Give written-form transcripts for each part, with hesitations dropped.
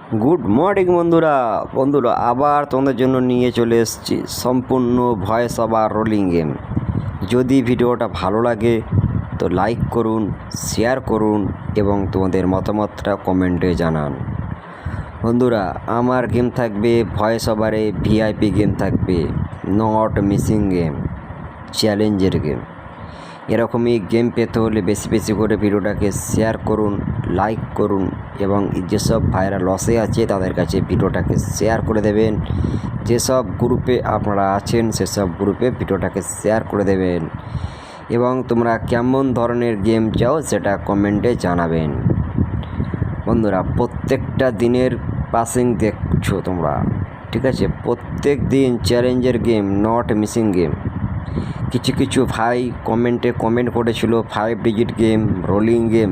Good morning বন্ধুরা আবার তোমাদের জন্য নিয়ে চলে এসেছি সম্পূর্ণ ভয়েস ওভার রোলিং গেম। যদি ভিডিওটা ভালো লাগে তো লাইক করুন, শেয়ার করুন এবং তোমাদের মতামতটা কমেন্টে জানান। বন্ধুরা, আমার গেম থাকবে ভয়েস ওভারে, ভিআইপি গেম থাকবে, নট মিসিং গেম, চ্যালেঞ্জের গেম। এরকমই গেম পেতে হলে বেশি বেশি করে ভিডিওটাকে শেয়ার করুন, লাইক করুন এবং যেসব ভাইরা লসে আছে তাদের কাছে ভিডিওটাকে শেয়ার করে দেবেন। যেসব গ্রুপে আপনারা আছেন সেসব গ্রুপে ভিডিওটাকে শেয়ার করে দেবেন এবং তোমরা কেমন ধরনের গেম চাও সেটা কমেন্টে জানাবেন। বন্ধুরা, প্রত্যেকটা দিনের পাসিং দেখছো তোমরা, ঠিক আছে? প্রত্যেক দিন চ্যালেঞ্জের গেম, নট মিসিং গেম। কিছু কিছু ভাই কমেন্ট করেছিল 5 ডিজিট গেম, রোলিং গেম।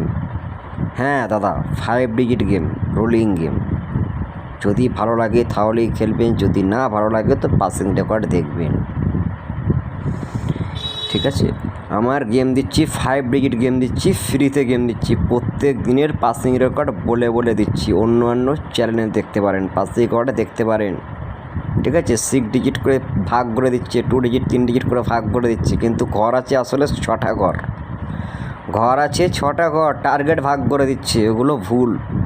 হ্যাঁ দাদা, 5 ডিজিট গেম, রোলিং গেম। যদি ভালো লাগে তাহলেই খেলবেন, যদি না ভালো লাগে তো পাসিং রেকর্ড দেখবেন, ঠিক আছে? আমার গেম দিচ্ছি 5 ডিজিট গেম দিচ্ছি, ফ্রিতে গেম দিচ্ছি। প্রত্যেক দিনের পাসিং রেকর্ড বলে দিচ্ছি। অন্য চ্যানেলে দেখতে পারেন, পাসিং রেকর্ডে দেখতে পারেন, ঠিক আছে? 6 ডিজিট করে ভাগ করে দিচ্ছে, 2 ডিজিট 3 ডিজিট করে ভাগ করে দিচ্ছে, কিন্তু ঘর আছে আসলে 6টা ঘর আছে 6টা ঘর, টার্গেট ভাগ করে দিচ্ছে। ওগুলো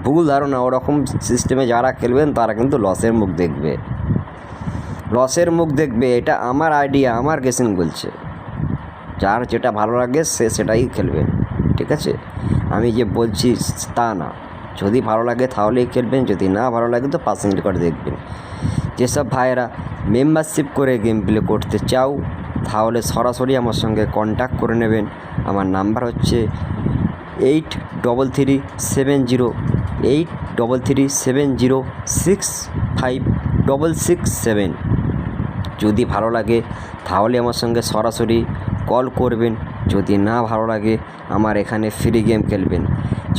ভুল ধারণা। ওরকম সিস্টেমে যারা খেলবেন তারা কিন্তু লসের মুখ দেখবে। এটা আমার আইডিয়া, আমার গেসিং বলছে। যার যেটা ভালো লাগে সে সেটাই খেলবেন, ঠিক আছে? আমি যে বলছি তা না। যদি ভালো লাগে তাহলেই খেলবেন, যদি না ভালো লাগে তো পাসিং রেকর্ড দেখবেন। যেসব ভাইয়েরা মেম্বারশিপ করে গেম প্লে করতে চাও তাহলে সরাসরি আমার সঙ্গে কন্ট্যাক্ট করে নেবেন। আমার নাম্বার হচ্ছে 8337065667। যদি ভালো লাগে তাহলে আমার সঙ্গে সরাসরি কল করবেন, যদি না ভালো লাগে আমার এখানে ফ্রি গেম খেলবেন।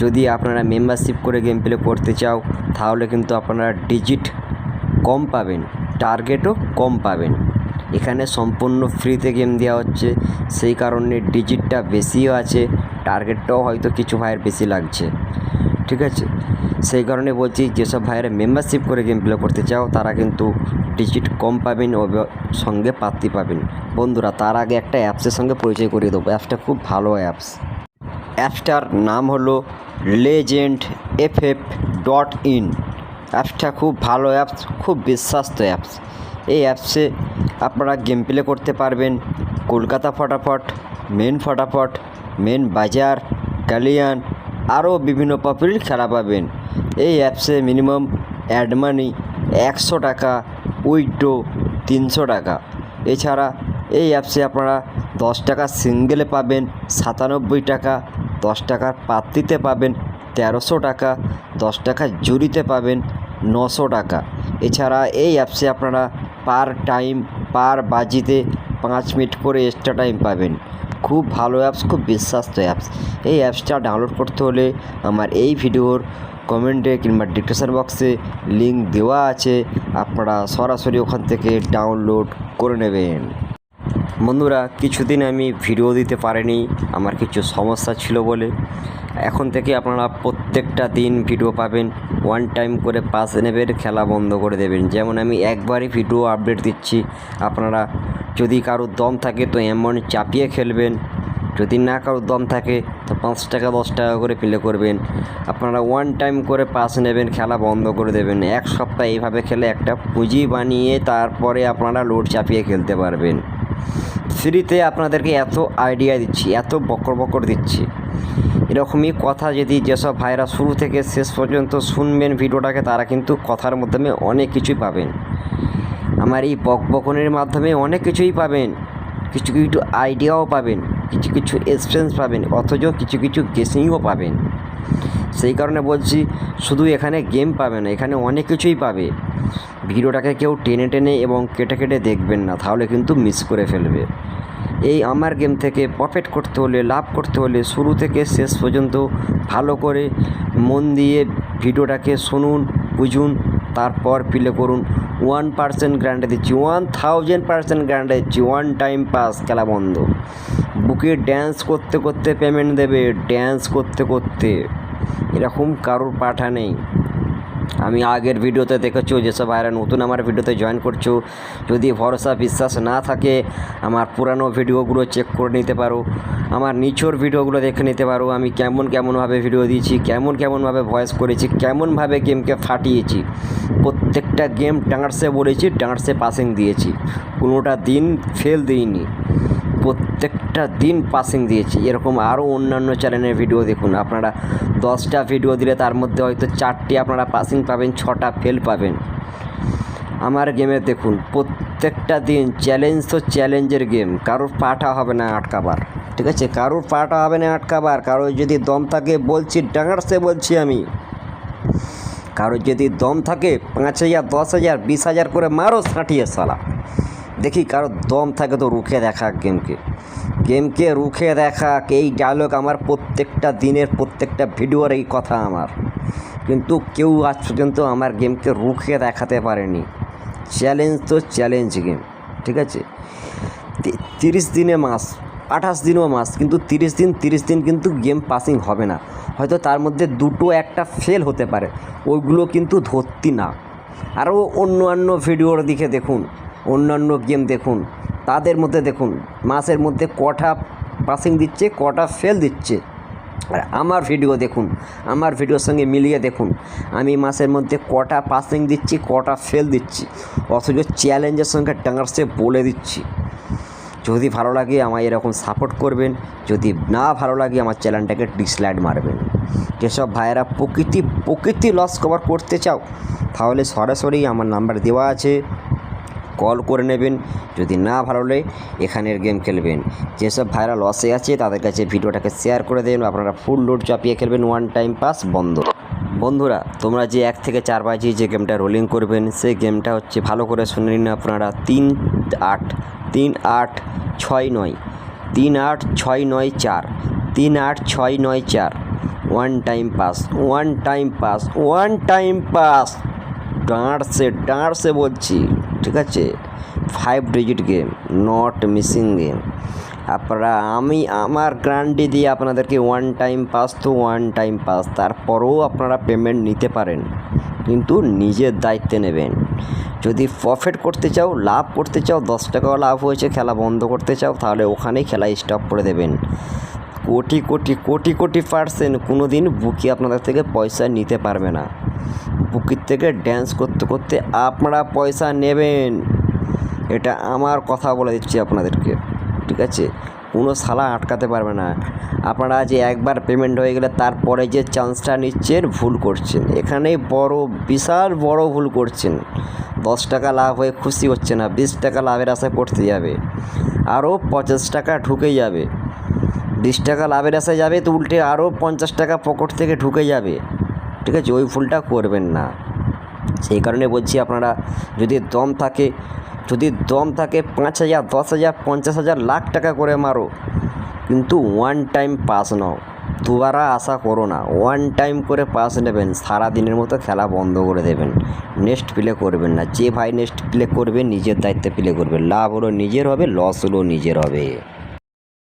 যদি আপনারা মেম্বারশিপ করে গেম প্লে করতে চাও তাহলে কিন্তু আপনারা ডিজিট কম পাবেন, টার্গেটও কম পাবেন। এখানে সম্পূর্ণ ফ্রিতে গেম দেওয়া হচ্ছে, সেই কারণে ডিজিটটা বেশিও আছে, টার্গেটটাও হয়তো কিছু ভাইয়ের বেশি লাগছে, ঠিক আছে? সেই কারণে বলছি, যেসব ভাইয়েরা মেম্বারশিপ করে গেম প্লে করতে চাও তারা কিন্তু ডিজিট কম পাবেন ও সঙ্গে পাত্তি পাবেন। বন্ধুরা, তার আগে একটা অ্যাপসের সঙ্গে পরিচয় করিয়ে দেবো। অ্যাপসটা খুব ভালো অ্যাপসটার নাম হলো legendff.in। অ্যাপসটা খুব ভালো অ্যাপস, খুব বিশ্বস্ত অ্যাপস। এই অ্যাপসে আপনারা গেম প্লে করতে পারবেন কলকাতা ফটাফট, মেন বাজার, কালিয়ান, আরও বিভিন্ন পপুলার খেলা পাবেন। এই অ্যাপসে মিনিমাম অ্যাড মানি 100 টাকা, উইথড্র 300 টাকা। এছাড়া এই অ্যাপসে আপনারা 10 টাকা সিঙ্গেলে পাবেন 97 টাকা, 10 টাকার পাত্তিতে পাবেন 1300 টাকা, 10 টাকা জুড়িতে পাবেন 900 টাকা। এছাড়া এই অ্যাপসে আপনারা পার বাজিতে 5 মিনিট করে এক্সট্রা টাইম পাবেন। খুব ভালো অ্যাপস, খুব বিশ্বস্ত অ্যাপস। এই অ্যাপসটা ডাউনলোড করতে হলে আমার এই ভিডিওর কমেন্টে কিংবা ডিসক্রিপশন বক্সে লিঙ্ক দেওয়া আছে, আপনারা সরাসরি ওখান থেকে ডাউনলোড করে নেবেন। বন্ধুরা, কিছুদিন আমি ভিডিও দিতে পারিনি, আমার কিছু সমস্যা ছিল বলে। এখন থেকে আপনারা প্রত্যেকটা দিন ভিডিও পাবেন। 1 টাইম করে পাস নেবেন, খেলা বন্ধ করে দেবেন। যেমন আমি একবারই ভিডিও আপডেট দিচ্ছি। আপনারা যদি কারোর দম থাকে তো এমন চাপিয়ে খেলবেন, যদি না কারোর দম থাকে তো 5 টাকা 10 টাকা করে প্লে করবেন। আপনারা 1 টাইম করে পাস নেবেন, খেলা বন্ধ করে দেবেন। 1 সপ্তাহ এইভাবে খেলে একটা পুঁজি বানিয়ে তারপরে আপনারা লোড চাপিয়ে খেলতে পারবেন। ফ্রিতে আপনাদেরকে এত আইডিয়া দিচ্ছি, এত বকর দিচ্ছি। এরকমই কথা যদি যেসব ভাইরা শুরু থেকে শেষ পর্যন্ত শুনবেন ভিডিওটাকে, তারা কিন্তু কথার মাধ্যমে অনেক কিছুই পাবেন। আমার এই বকবকনের মাধ্যমে অনেক কিছুই পাবেন, কিছু আইডিয়াও পাবেন, কিছু এক্সপিরিয়েন্স পাবেন, অথচ কিছু গেসিংও পাবেন। সেই কারণে বলছি, শুধু এখানে গেম পাবে না, এখানে অনেক কিছুই পাবে। ভিডিওটাকে কেউ টেনে এবং কেটে দেখবেন না, তাহলে কিন্তু মিস করে ফেলবে। এই আমার গেম থেকে প্রফিট করতে হলে, লাভ করতে হলে শুরু থেকে শেষ পর্যন্ত ভালো করে মন দিয়ে ভিডিওটাকে শুনুন, বুঝুন, তারপর প্লে করুন। 1% গ্যারান্টি দিচ্ছি, 1000% গ্যারান্টি দিচ্ছি। 1 টাইম পাস, খেলা বন্ধ। বুকে ড্যান্স করতে পেমেন্ট দেবে, ড্যান্স করতে। এরকম কারোর পাঠা নেই। আমি আগের ভিডিওতে দেখেছো যেসব ভাইরা নতুন আমার ভিডিওতে জয়েন করছো, যদি ভরসা বিশ্বাস না থাকে আমার পুরানো ভিডিওগুলো চেক করে নিতে পারো, আমার নিচের ভিডিওগুলো দেখে নিতে পারো। আমি কেমনভাবে ভিডিও দিয়েছি, কেমনভাবে ভয়েস করেছি, কেমনভাবে গেমকে ফাটিয়েছি। প্রত্যেকটা গেম ডাঙারসে বলেছি, ডাঙারসে পাসিং দিয়েছি, কোনোটা দিন ফেল দিইনি, প্রত্যেকটা দিন পাসিং দিয়েছি। এরকম আরও অন্যান্য চ্যানেলের ভিডিও দেখুন, আপনারা 10টা ভিডিও দিলে তার মধ্যে হয়তো 4টি আপনারা পাসিং পাবেন, 6টা ফেল পাবেন। আমার গেমে দেখুন প্রত্যেকটা দিন চ্যালেঞ্জ তো চ্যালেঞ্জের গেম, কারোর পাটা হবে না আটকাবার, ঠিক আছে? কারোর পাটা হবে না আটকাবার। কারোর যদি দম থাকে, বলছি ডাঙারসে বলছি আমি, কারোর যদি দম থাকে 5,000 10,000 20,000 করে মারো ছাঁটিয়ে সালা, দেখি কারোর দম থাকে তো রুখে দেখা গেমকে রুখে দেখা। এই ডায়লগ আমার প্রত্যেকটা দিনের প্রত্যেকটা ভিডিওর এই কথা আমার, কিন্তু কেউ আজ পর্যন্ত আমার গেমকে রুখে দেখাতে পারেনি। চ্যালেঞ্জ তো চ্যালেঞ্জ গেম, ঠিক আছে? 30 দিনে মাস, 28 দিনও মাস, কিন্তু 30 দিন কিন্তু গেম পাসিং হবে না। হয়তো তার মধ্যে 2-1টা ফেল হতে পারে, ওইগুলো কিন্তু ধরতি না। আরও অন্যান্য ভিডিওর দিকে দেখুন, অন্যান্য গেম দেখুন, তাদের মধ্যে দেখুন মাসের মধ্যে কটা পাসিং দিচ্ছে, কটা ফেল দিচ্ছে। আর আমার ভিডিও দেখুন, আমার ভিডিওর সঙ্গে মিলিয়ে দেখুন আমি মাসের মধ্যে কটা পাসিং দিচ্ছি, কটা ফেল দিচ্ছি, অথচ চ্যালেঞ্জের সঙ্গে ডাঙারসে বলে দিচ্ছি। যদি ভালো লাগে আমায় এরকম সাপোর্ট করবেন, যদি না ভালো লাগে আমার চ্যানেলটাকে ডিসলাইক মারবেন। যেসব ভাইয়েরা প্রকৃতি লস কভার করতে চাও তাহলে সরাসরি আমার নাম্বার দেওয়া আছে, কল করে নেবেন। যদি না ভালো লাগে এখানের গেম খেলবেন। যেসব ভাইরা লসে আছে তাদের কাছে ভিডিওটাকে শেয়ার করে দেবেন, আপনারা ফুল লোড চাপিয়ে খেলবেন, 1 টাইম পাস বন্ধ। বন্ধুরা তোমরা যে 1 থেকে 4 বাজিয়ে যে গেমটা রোলিং করবেন সেই গেমটা হচ্ছে, ভালো করে শুনে নিন আপনারা, 3869 38694 38694 1 টাইম পাস ডাঁড়সে বলছি, ঠিক আছে? 5 digit game, not missing game. আপনারা আমার গ্যারান্টি দিয়ে আপনাদেরকে 1 টাইম পাস তো 1 টাইম পাস, তারপরেও আপনারা পেমেন্ট নিতে পারেন, কিন্তু নিজের দায়িত্বে নেবেন। যদি প্রফিট করতে চাও, লাভ করতে চাও, 10 টাকাও লাভ হয়েছে, খেলা বন্ধ করতে চাও, তাহলে ওখানেই খেলা স্টপ করে দেবেন। কোটি পার্সেন্ট কোনো দিন বুকি আপনাদের থেকে পয়সা নিতে পারবে না। বুকির থেকে ড্যান্স করতে করতে আপনারা পয়সা নেবেন, এটা আমার কথা বলে দিচ্ছি আপনাদেরকে, ঠিক আছে? কোনো শালা আটকাতে পারবে না। আপনারা যে একবার পেমেন্ট হয়ে গেলে তারপরে যে চান্সটা নিচ্ছেন, ভুল করছেন। এখানেই বিশাল বড় ভুল করছেন। 10 টাকা লাভ হয়ে খুশি হচ্ছে না, 20 টাকা লাভের আশা করতে যাবে, আরও 50 টাকা ঢুকে যাবে। 20 টাকা লাভের আশায় যাবে তো উল্টে আরও 50 টাকা পকেট থেকে ঢুকে যাবে, ঠিক আছে? ওই ভুলটা করবেন না। সেই কারণে বলছি আপনারা যদি দম থাকে 5,000 10,000 50,000 লাখ টাকা করে মারো, কিন্তু 1 টাইম পাস নাও। দুবারা আশা করো না, 1 টাইম করে পাস নেবেন, সারাদিনের মতো খেলা বন্ধ করে দেবেন, নেক্সট প্লে করবেন না। যে ভাই নেক্সট প্লে করবে নিজের দায়িত্বে প্লে করবে, লাভ হলো নিজের হবে, লস হলো নিজের হবে।